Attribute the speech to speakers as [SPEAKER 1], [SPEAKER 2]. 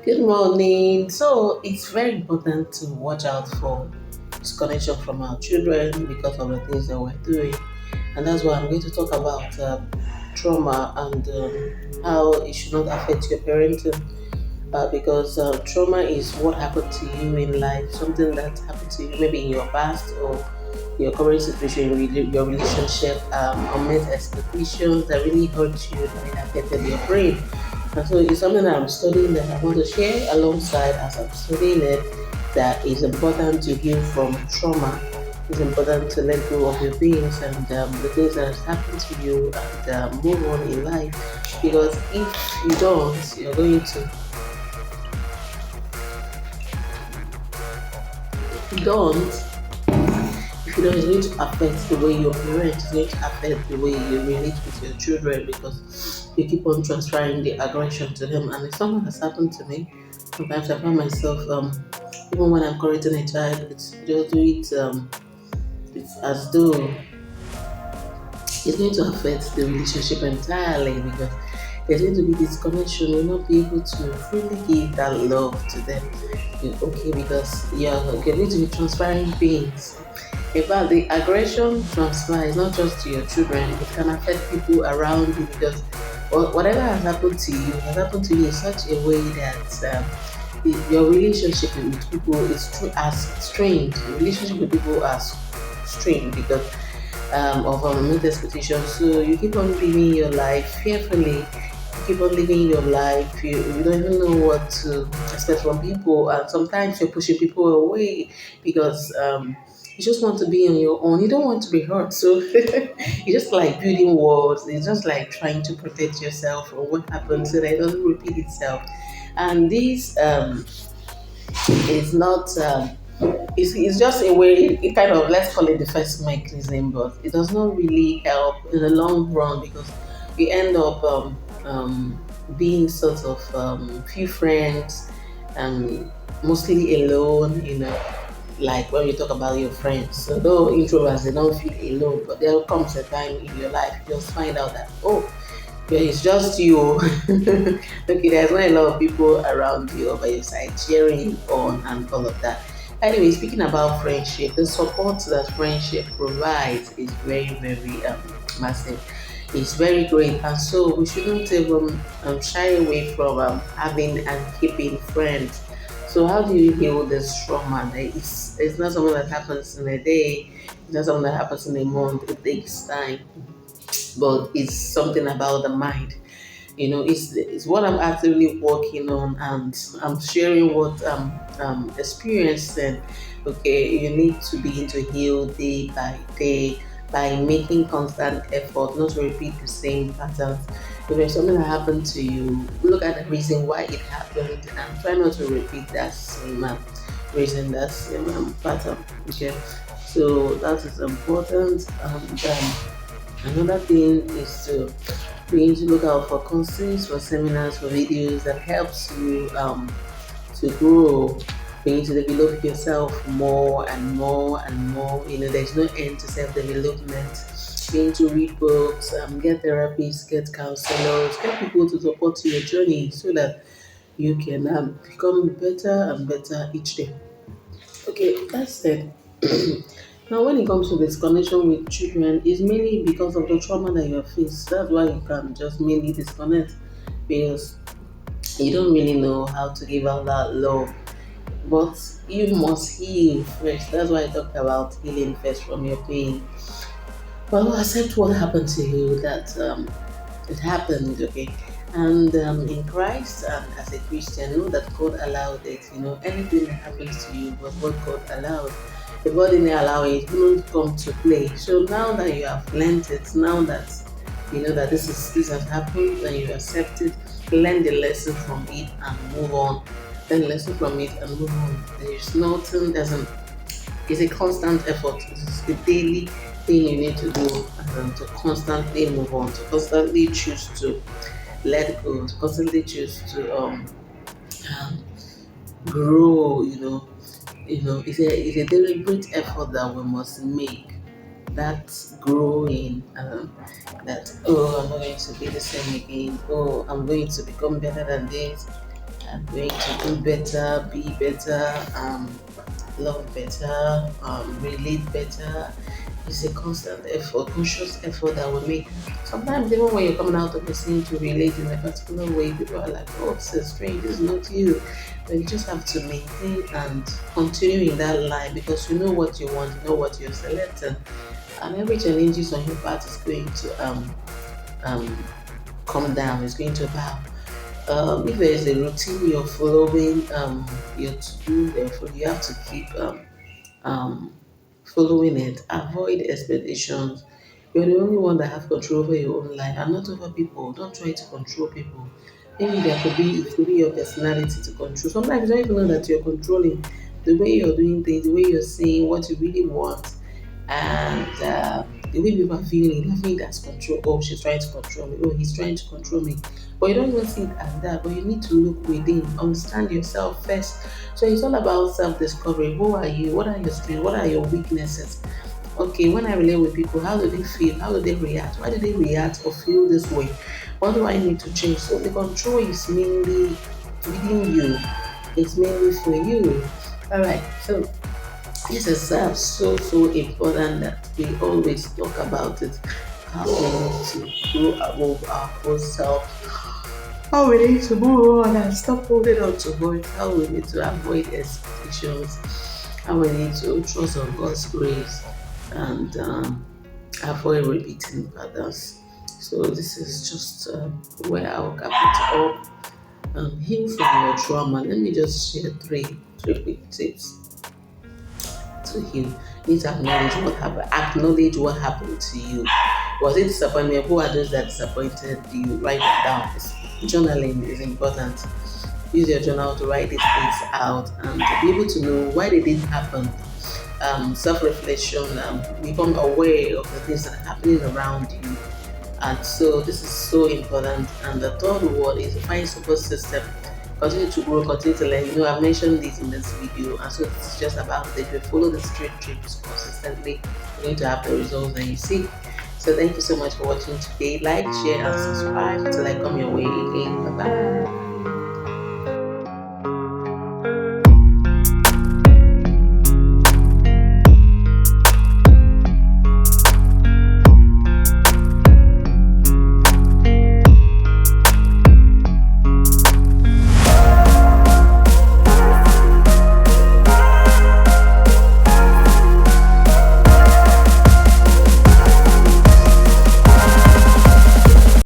[SPEAKER 1] Good morning. So it's very important to watch out for disconnection from our children because of the things that we're doing, and that's why I'm going to talk about trauma and how it should not affect your parenting. Because trauma is what happened to you in life, something that happened to you maybe in your past or your current situation, your relationship, unmet expectations that really hurt you, that affected your brain. And so it's something that I'm studying that I want to share alongside as I'm studying it, that is important to heal from trauma. It's important to let go of your things and the things that has happened to you and move on in life. Because if you don't, you're going to don't, if you don't, it's going to affect the way you parent, it's going to affect the way you relate with your children because you keep on transferring the aggression to them. And if something has happened to me, sometimes I find myself, even when I'm correcting a child, it's just do it, it's as though it's going to affect the relationship entirely because there's going to be this connection. You'll not be able to freely give that love to them. Okay, because you're going to be transferring things. In fact, the aggression transfer is not just to your children, it can affect people around you because whatever has happened to you in such a way that your relationship with people is as strained. Your relationship with people are strained because of unmet expectations. So you keep on living your life fearfully. You keep on living your life. You don't even know what to expect from people, and sometimes you're pushing people away because you just want to be on your own. You don't want to be hurt, so you just like building walls. It's just like trying to protect yourself from what happens so that it doesn't repeat itself. And this is not. It's just a way, it kind of, let's call it defense mechanism, but it does not really help in the long run because you end up being sort of few friends and mostly alone, like when you talk about your friends. So though introverts, they don't feel alone, but there comes a time in your life you just find out that, oh, yeah, it's just you. Okay, there's not a lot of people around you or by your side cheering on and all of that. Anyway, speaking about friendship, the support that friendship provides is very, very massive. It's very great, and so we shouldn't even shy away from having and keeping friends. So, how do you heal this trauma? It's not something that happens in a day. It's not something that happens in a month. It takes time, but it's something about the mind. It's what I'm actively working on, and I'm sharing what I'm experiencing. Okay, you need to begin to heal day by day by making constant effort not to repeat the same patterns. If there's something that happened to you, look at the reason why it happened and try not to repeat that same reason, that same pattern. Okay, so that is important. Another thing is to begin to look out for courses, for seminars, for videos that helps you to grow, begin to develop yourself more and more and more. There's no end to self-development. Begin to read books, get therapists, get counselors, get people to support your journey so that you can become better and better each day. Okay, that's it. Now, when it comes to this connection with children, it's mainly because of the trauma that you have faced. That's why you can just mainly disconnect because you don't really know how to give out that love. But you must heal first. That's why I talked about healing first from your pain. Well, accept what happened to you, that it happened, okay? And in Christ, as a Christian, know that God allowed it. Anything that happens to you was what God allowed. If God didn't allow it, it wouldn't come to play. So now that you have learned it, now that you know that this has happened and you accept it, learn the lesson from it and move on. Learn the lesson from it and move on. There's nothing, it's a constant effort. It's a daily thing you need to do, to constantly move on, to constantly choose to let go, to constantly choose to um, grow. It's a deliberate effort that we must make. That's growing. That, oh, I'm not going to be the same again. Oh, I'm going to become better than this. I'm going to do better, be better, love better, relate better. It's a constant effort, conscious effort that will make. Sometimes even when you're coming out of the scene to relate in a particular way, people are like, "Oh, this is strange. This is not you." But you just have to maintain and continue in that line because you know what you want, you know what you're selecting, and every challenges on your path is going to um come down. It's going to bow. If there is a routine you're following, you're to do, therefore you have to keep um, following it. Avoid expectations. You're the only one that have control over your own life and not over people. Don't try to control people. Maybe it could be your personality to control. Sometimes you don't even know that you're controlling the way you're doing things, the way you're saying what you really want, and the way people are feeling. I think that's control. Oh, she's trying to control me. Oh, he's trying to control me. But you don't even see it as that. But you need to look within, understand yourself first. So it's all about self-discovery. Who are you? What are your strengths? What are your weaknesses? Okay, when I relate with people, how do they feel? How do they react? Why do they react or feel this way? What do I need to change? So the control is mainly within you. It's mainly for you. All right. So this is so important that we always talk about it. How we need to grow above our own self. How we need to move on and stop holding on to hurt. How we need to avoid expectations. How we need to trust on God's grace and avoid repeating patterns. So this is just where I'll cap it up. Heal from your trauma. Let me just share three quick tips to heal. You need to acknowledge what happened. Acknowledge what happened to you. Was it disappointment? Who are those that disappointed you? Write it down. Journaling is important. Use your journal to write these things out and to be able to know why they didn't happen. Self-reflection, become aware of the things that are happening around you. And so this is so important. And the third word is find support system. Continue to grow, continue to learn. I've mentioned this in this video, and so this is just about it. If you follow the straight trips consistently, you're going to have the results that you see. So thank you so much for watching today. Like, share, and subscribe till I come your way again. Bye bye.